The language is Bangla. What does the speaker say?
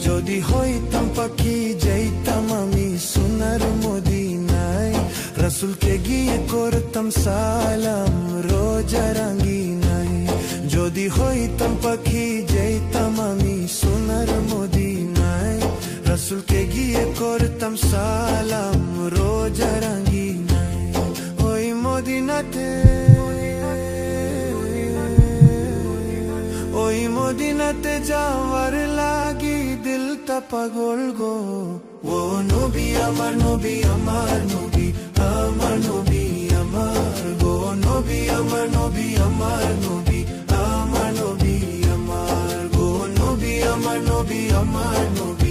যদি হইতাম পাখি যাইতাম আমি সোনার মদিনায়, রাসূলকে গিয়ে করতাম সালাম রোজা রাঙ্গিনায়। যদি হইতাম পাখি যাইতাম আমি সোনার মদিনায়, রাসূলকে গিয়ে করতাম সালাম রোজা রাঙ্গিনায়। ওই মদিনাতে, ওই মদিনাতে যাওয়ার লাগি দিলটা পাগল গো। ও নবী আমার, নবী আমার, নবী আমার, নবী আমার গো। নবী আমার, নবী আমার, নবী আমার, নবী আমার গো। নবী আমার, নবী আমার, নবী